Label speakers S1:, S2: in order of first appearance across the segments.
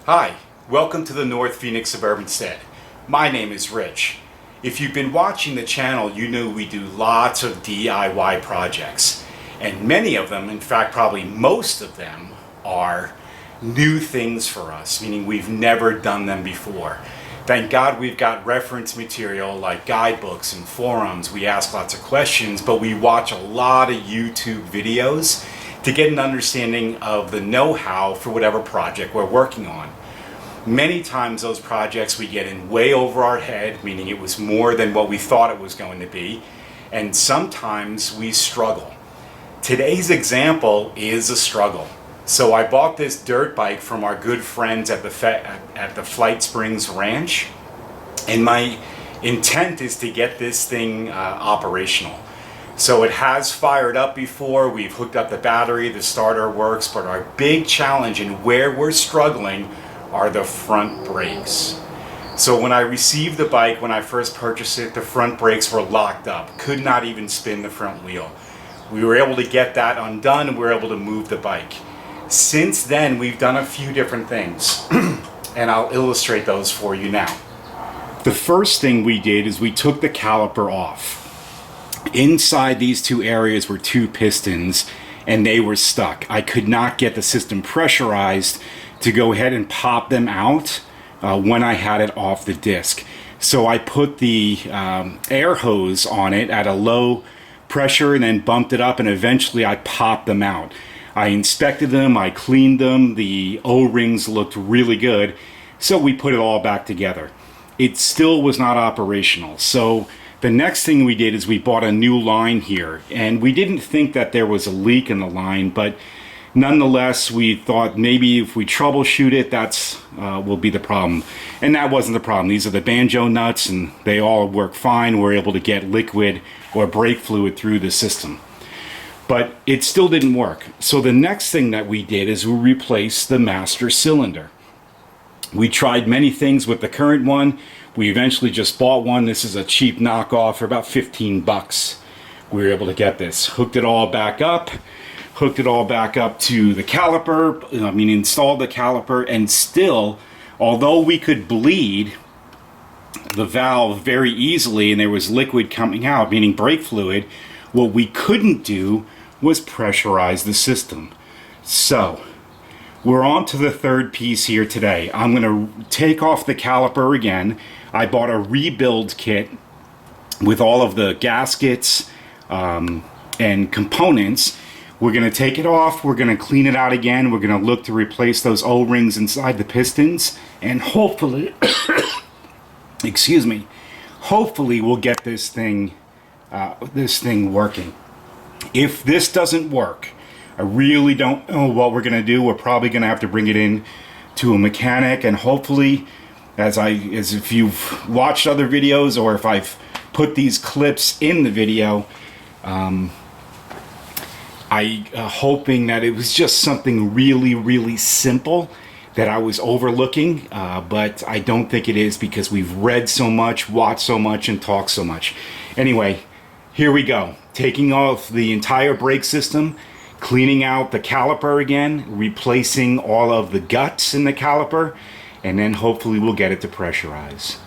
S1: Hi, welcome to the North Phoenix Suburban Stead. My name is Rich. If you've been watching the channel, you know we do lots of DIY projects. And many of them, in fact probably most of them, are new things for us, meaning we've never done them before. Thank God we've got reference material like guidebooks and forums. We ask lots of questions, but we watch a lot of YouTube videos to get an understanding of the know-how for whatever project we're working on. Many times those projects we get in way over our head, meaning it was more than what we thought it was going to be, and sometimes we struggle. Today's example is a struggle. So I bought this dirt bike from our good friends at the Flight Springs Ranch, and my intent is to get this thing operational. So it has fired up before, we've hooked up the battery, the starter works, but our big challenge and where we're struggling are the front brakes. So when I received the bike, when I first purchased it, the front brakes were locked up, could not even spin the front wheel. We were able to get that undone and we were able to move the bike. Since then, we've done a few different things, and I'll illustrate those for you now. The first thing we did is we took the caliper off. Inside these two areas were two pistons, and they were stuck. I could not get the system pressurized to go ahead and pop them out when I had it off the disc. So I put the air hose on it at a low pressure and then bumped it up, and eventually I popped them out. I inspected them, I cleaned them, the O-rings looked really good, so we put it all back together. It still was not operational. So the next thing we did is we bought a new line here, and we didn't think that there was a leak in the line, but nonetheless we thought maybe if we troubleshoot it, that's will be the problem. And that wasn't the problem. These are the banjo nuts and they all work fine. We're able to get liquid or brake fluid through the system. But it still didn't work. So the next thing that we did is we replaced the master cylinder. We tried many things with the current one. We eventually just bought one. This is a cheap knockoff for about 15 bucks. We were able to get this. Hooked it all back up to the caliper, installed the caliper, and still, although we could bleed the valve very easily and there was liquid coming out, meaning brake fluid, what we couldn't do was pressurize the system. So we're on to the third piece here today. I'm going to take off the caliper again. I bought a rebuild kit with all of the gaskets and components. We're going to take it off, we're going to clean it out again, we're going to look to replace those O-rings inside the pistons, and hopefully excuse me, hopefully we'll get this thing working. If this doesn't work, I really don't know what we're going to do. We're probably going to have to bring it in to a mechanic, and hopefully, as if you've watched other videos or if I've put these clips in the video, hoping that it was just something really, really simple that I was overlooking, but I don't think it is because we've read so much, watched so much, and talked so much. Anyway, here we go. Taking off the entire brake system, cleaning out the caliper again, replacing all of the guts in the caliper, and then hopefully we'll get it to pressurize.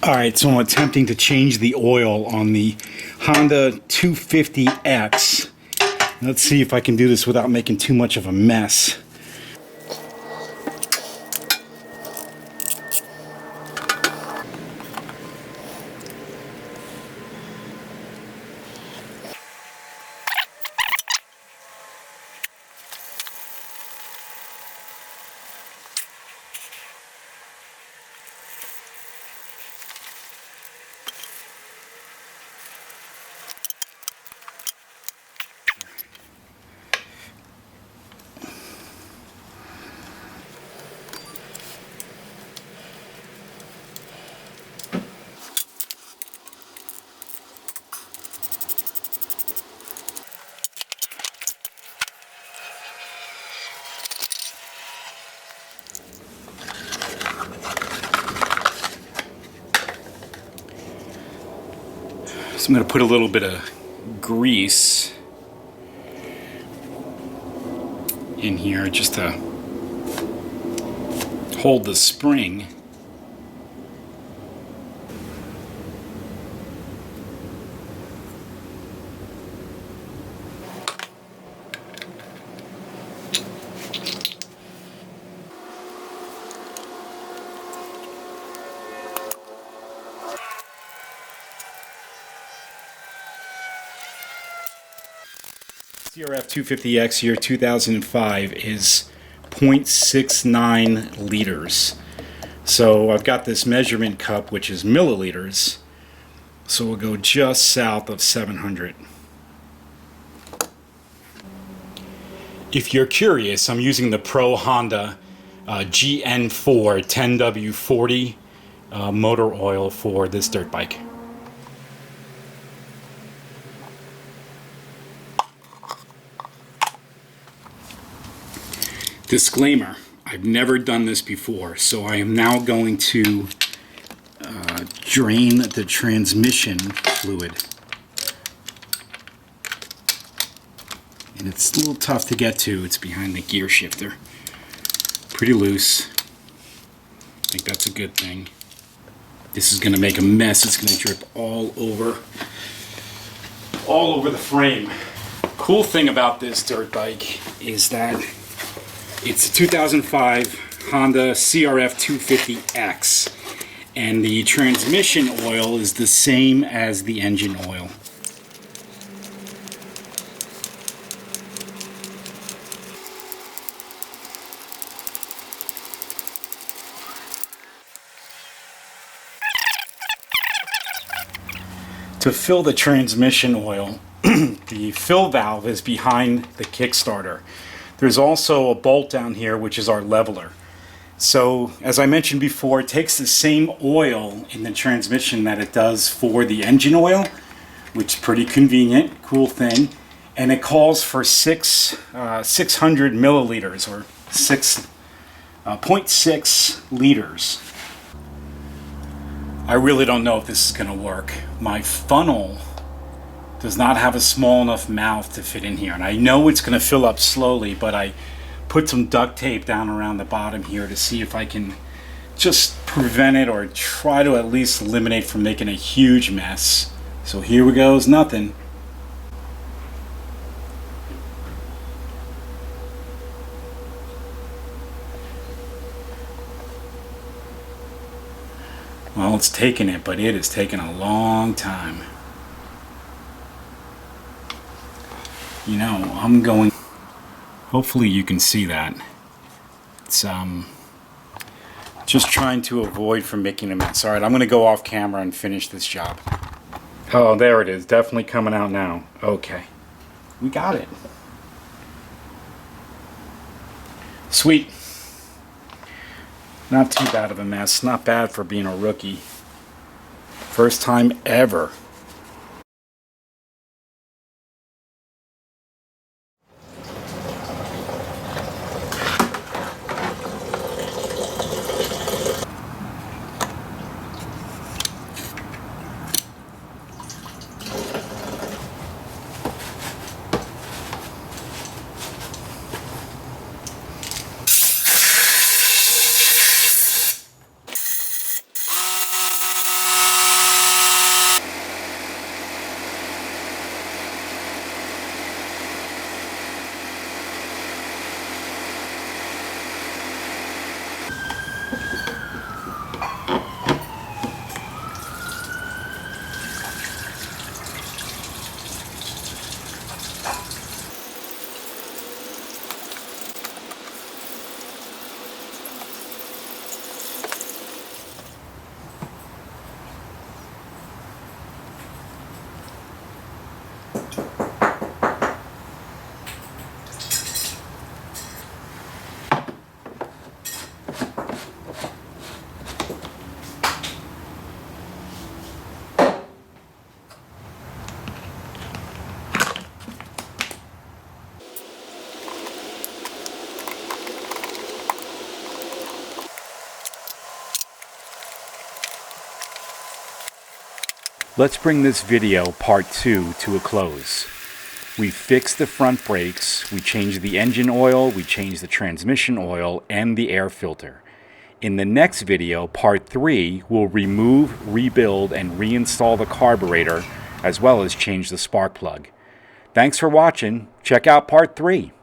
S1: Alright, so I'm attempting to change the oil on the Honda 250X. Let's see if I can do this without making too much of a mess. So I'm going to put a little bit of grease in here just to hold the spring. CRF 250X year 2005 is 0.69 liters. So I've got this measurement cup which is milliliters. So we'll go just south of 700. If you're curious, I'm using the Pro Honda GN4 10W40 motor oil for this dirt bike. Disclaimer, I've never done this before, so I am now going to drain the transmission fluid. And it's a little tough to get to, it's behind the gear shifter. Pretty loose. I think that's a good thing. This is going to make a mess, it's going to drip all over the frame. Cool thing about this dirt bike is that it's a 2005 Honda CRF 250X, and the transmission oil is the same as the engine oil. To fill the transmission oil, the fill valve is behind the kickstarter. There's also a bolt down here which is our leveler. So as I mentioned before, it takes the same oil in the transmission that it does for the engine oil, which is pretty convenient, cool thing. And it calls for 600 milliliters or 0.6 liters. I really don't know if this is going to work. My funnel does not have a small enough mouth to fit in here, and I know it's going to fill up slowly, but I put some duct tape down around the bottom here to see if I can just prevent it or try to at least eliminate from making a huge mess. So here we go, is nothing. Well, it's taking it, but it is taking a long time. You know, I'm going, hopefully you can see that. It's just trying to avoid from making a mess. Alright, I'm going to go off camera and finish this job. Oh, there it is. Definitely coming out now. Okay. We got it. Sweet. Not too bad of a mess. Not bad for being a rookie. First time ever. Let's bring this video part 2 to a close. We fixed the front brakes, we changed the engine oil, we changed the transmission oil and the air filter. In the next video, part 3, we'll remove, rebuild, and reinstall the carburetor as well as change the spark plug. Thanks for watching. Check out part 3.